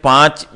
5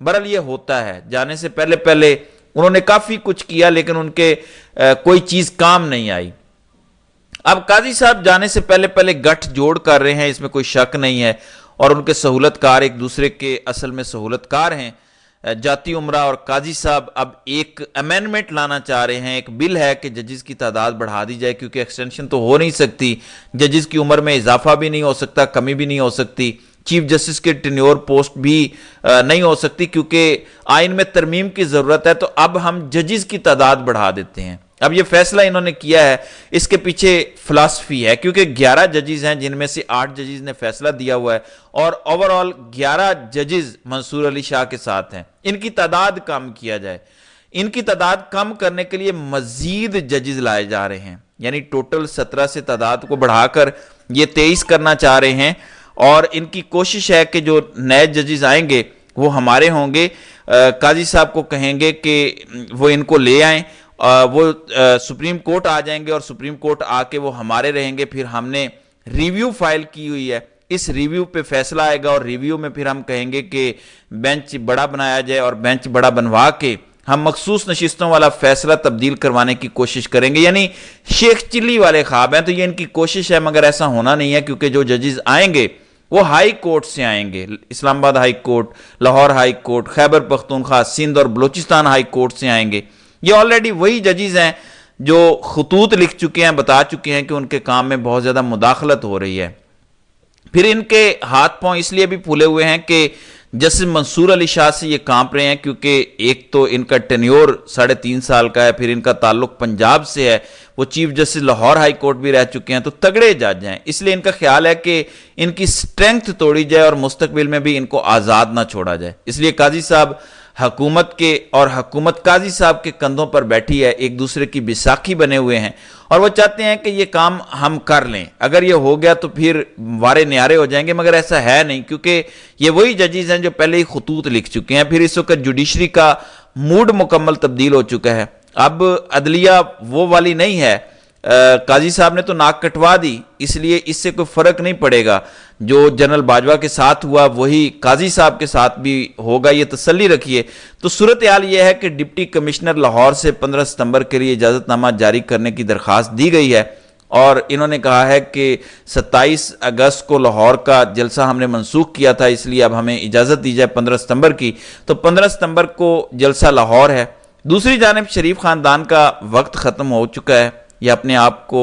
بہرحال یہ ہوتا ہے، جانے سے پہلے پہلے انہوں نے کافی کچھ کیا لیکن ان کے کوئی چیز کام نہیں آئی۔ اب قاضی صاحب جانے سے پہلے پہلے گٹھ جوڑ کر رہے ہیں، اس میں کوئی شک نہیں ہے، اور ان کے سہولت کار ایک دوسرے کے اصل میں سہولت کار ہیں۔ جاتی عمرہ اور قاضی صاحب اب ایک امینڈمنٹ لانا چاہ رہے ہیں، ایک بل ہے کہ ججز کی تعداد بڑھا دی جائے، کیونکہ ایکسٹینشن تو ہو نہیں سکتی، ججز کی عمر میں اضافہ بھی نہیں ہو سکتا، کمی بھی نہیں ہو سکتی، چیف جسٹس کے ٹینیور پوسٹ بھی نہیں ہو سکتی، کیونکہ آئین میں ترمیم کی ضرورت ہے۔ تو اب ہم ججز کی تعداد بڑھا دیتے ہیں۔ اب یہ فیصلہ انہوں نے کیا ہے، اس کے پیچھے فلسفی ہے، کیونکہ 11 ججز ہیں جن میں سے 8 ججز نے فیصلہ دیا ہوا ہے، اور اوورآل 11 ججز منصور علی شاہ کے ساتھ ہیں۔ ان کی تعداد کم کیا جائے، ان کی تعداد کم کرنے کے لیے مزید ججز لائے جا رہے ہیں، یعنی ٹوٹل 17 سے تعداد کو بڑھا کر یہ 23 کرنا چاہ رہے ہیں، اور ان کی کوشش ہے کہ جو نئے ججز آئیں گے وہ ہمارے ہوں گے، قاضی صاحب کو کہیں گے کہ وہ ان کو لے آئیں، وہ سپریم کورٹ آ جائیں گے، اور سپریم کورٹ آ کے وہ ہمارے رہیں گے۔ پھر ہم نے ریویو فائل کی ہوئی ہے، اس ریویو پہ فیصلہ آئے گا، اور ریویو میں پھر ہم کہیں گے کہ بینچ بڑا بنایا جائے، اور بینچ بڑا بنوا کے ہم مخصوص نشستوں والا فیصلہ تبدیل کروانے کی کوشش کریں گے۔ یعنی شیخ چلی والے خواب ہیں، تو یہ ان کی کوشش ہے، مگر ایسا ہونا نہیں ہے، کیونکہ جو ججز آئیں گے وہ ہائی کورٹ سے آئیں گے، Islamabad high court, Lahore high court, Khyber Pakhtunkhwa, Sindh اور بلوچستان ہائی کورٹ سے آئیں گے۔ یہ آلریڈی وہی ججز ہیں جو خطوط لکھ چکے ہیں، بتا چکے ہیں کہ ان کے کام میں بہت زیادہ مداخلت ہو رہی ہے۔ پھر ان کے ہاتھ پاؤں اس لیے بھی پھولے ہوئے ہیں کہ جسٹس منصور علی شاہ سے یہ کانپ رہے ہیں، کیونکہ ایک تو ان کا ٹینیور 3.5 سال کا ہے، پھر ان کا تعلق پنجاب سے ہے، وہ chief justice Lahore high court بھی رہ چکے ہیں، تو تگڑے جج ہیں، اس لیے ان کا خیال ہے کہ ان کی سٹرینگتھ توڑی جائے اور مستقبل میں بھی ان کو آزاد نہ چھوڑا جائے۔ اس لیے قاضی صاحب حکومت کے اور حکومت قاضی صاحب کے کندھوں پر بیٹھی ہے، ایک دوسرے کی بیساکھی بنے ہوئے ہیں، اور وہ چاہتے ہیں کہ یہ کام ہم کر لیں، اگر یہ ہو گیا تو پھر وارے نیارے ہو جائیں گے، مگر ایسا ہے نہیں، کیونکہ یہ وہی ججز ہیں جو پہلے ہی خطوط لکھ چکے ہیں۔ پھر اس وقت جوڈیشری کا موڈ مکمل تبدیل ہو چکا ہے، اب عدلیہ وہ والی نہیں ہے۔ قاضی صاحب نے تو ناک کٹوا دی، اس لیے اس سے کوئی فرق نہیں پڑے گا، جو جنرل باجوہ کے ساتھ ہوا وہی قاضی صاحب کے ساتھ بھی ہوگا، یہ تسلی رکھیے۔ تو صورتحال یہ ہے کہ ڈپٹی کمشنر لاہور سے 15 ستمبر کے لیے اجازت نامہ جاری کرنے کی درخواست دی گئی ہے، اور انہوں نے کہا ہے کہ 27 اگست کو لاہور کا جلسہ ہم نے منسوخ کیا تھا، اس لیے اب ہمیں اجازت دی جائے 15 ستمبر کی، تو 15 ستمبر کو جلسہ لاہور ہے۔ دوسری جانب شریف خاندان کا وقت ختم ہو چکا ہے، یہ اپنے آپ کو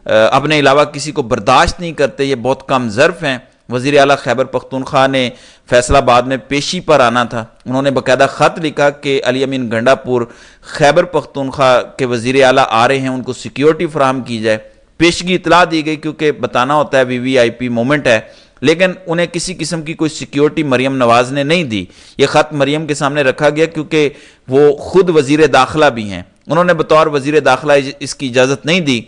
اپنے علاوہ کسی کو برداشت نہیں کرتے، یہ بہت کم ظرف ہیں۔ وزیر اعلیٰ خیبر پختونخوا نے فیصلہ آباد میں پیشی پر آنا تھا، انہوں نے باقاعدہ خط لکھا کہ علی امین گنڈا پور خیبر پختونخوا کے وزیر اعلیٰ آ رہے ہیں، ان کو سیکیورٹی فراہم کی جائے۔ پیشگی اطلاع دی گئی، کیونکہ بتانا ہوتا ہے VVIP مومنٹ ہے، لیکن انہیں کسی قسم کی کوئی سیکیورٹی مریم نواز نے نہیں دی۔ یہ خط مریم کے سامنے رکھا گیا کیونکہ وہ خود وزیر داخلہ بھی ہیں، انہوں نے بطور وزیر داخلہ اس کی اجازت نہیں دی،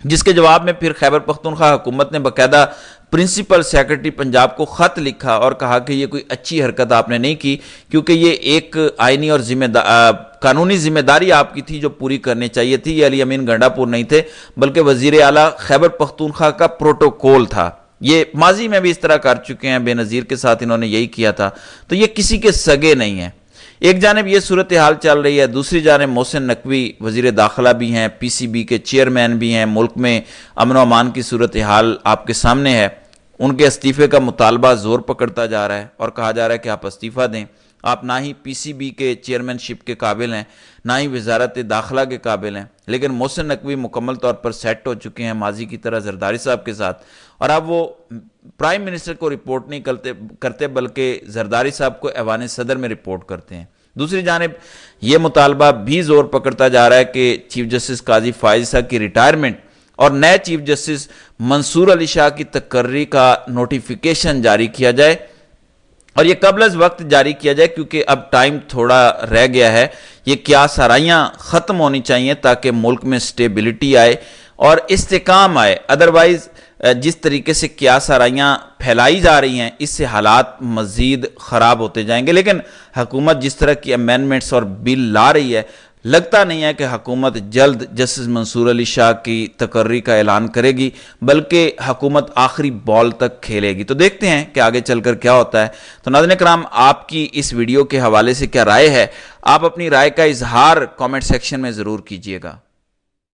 جس کے جواب میں پھر خیبر پختونخوا حکومت نے باقاعدہ پرنسپل سیکرٹری پنجاب کو خط لکھا اور کہا کہ یہ کوئی اچھی حرکت آپ نے نہیں کی، کیونکہ یہ ایک آئینی اور قانونی ذمہ داری آپ کی تھی جو پوری کرنی چاہیے تھی۔ یہ علی امین گنڈا پور نہیں تھے، بلکہ وزیر اعلیٰ خیبر پختونخوا کا پروٹوکول تھا۔ یہ ماضی میں بھی اس طرح کر چکے ہیں، بے نظیر کے ساتھ انہوں نے یہی کیا تھا، تو یہ کسی کے سگے نہیں ہیں۔ ایک جانب یہ صورتحال چل رہی ہے، دوسری جانب محسن نقوی وزیر داخلہ بھی ہیں، PCB کے چیئرمین بھی ہیں، ملک میں امن و امان کی صورتحال آپ کے سامنے ہے، ان کے استعفے کا مطالبہ زور پکڑتا جا رہا ہے اور کہا جا رہا ہے کہ آپ استعفیٰ دیں، آپ نہ ہی PCB کے چیئرمین شپ کے قابل ہیں، نہ ہی وزارت داخلہ کے قابل ہیں، لیکن محسن نقوی مکمل طور پر سیٹ ہو چکے ہیں ماضی کی طرح زرداری صاحب کے ساتھ، اور اب وہ پرائم منسٹر کو رپورٹ نہیں کرتے بلکہ زرداری صاحب کو ایوان صدر میں رپورٹ کرتے ہیں۔ دوسری جانب یہ مطالبہ بھی زور پکڑتا جا رہا ہے کہ چیف جسٹس قاضی فائز صاحب کی ریٹائرمنٹ اور نئے چیف جسٹس منصور علی شاہ کی تقرری کا نوٹیفیکیشن جاری کیا جائے، اور یہ قبل از وقت جاری کیا جائے، کیونکہ اب ٹائم تھوڑا رہ گیا ہے، یہ قیاس آرائیاں ختم ہونی چاہیے تاکہ ملک میں سٹیبلٹی آئے اور استحکام آئے۔ ادروائز جس طریقے سے قیاس آرائیاں پھیلائی جا رہی ہیں، اس سے حالات مزید خراب ہوتے جائیں گے، لیکن حکومت جس طرح کی امینڈمنٹس اور بل لا رہی ہے، لگتا نہیں ہے کہ حکومت جلد جسٹس منصور علی شاہ کی تقرری کا اعلان کرے گی، بلکہ حکومت آخری بال تک کھیلے گی۔ تو دیکھتے ہیں کہ آگے چل کر کیا ہوتا ہے۔ تو ناظرین کرام، آپ کی اس ویڈیو کے حوالے سے کیا رائے ہے؟ آپ اپنی رائے کا اظہار کامنٹ سیکشن میں ضرور کیجیے گا۔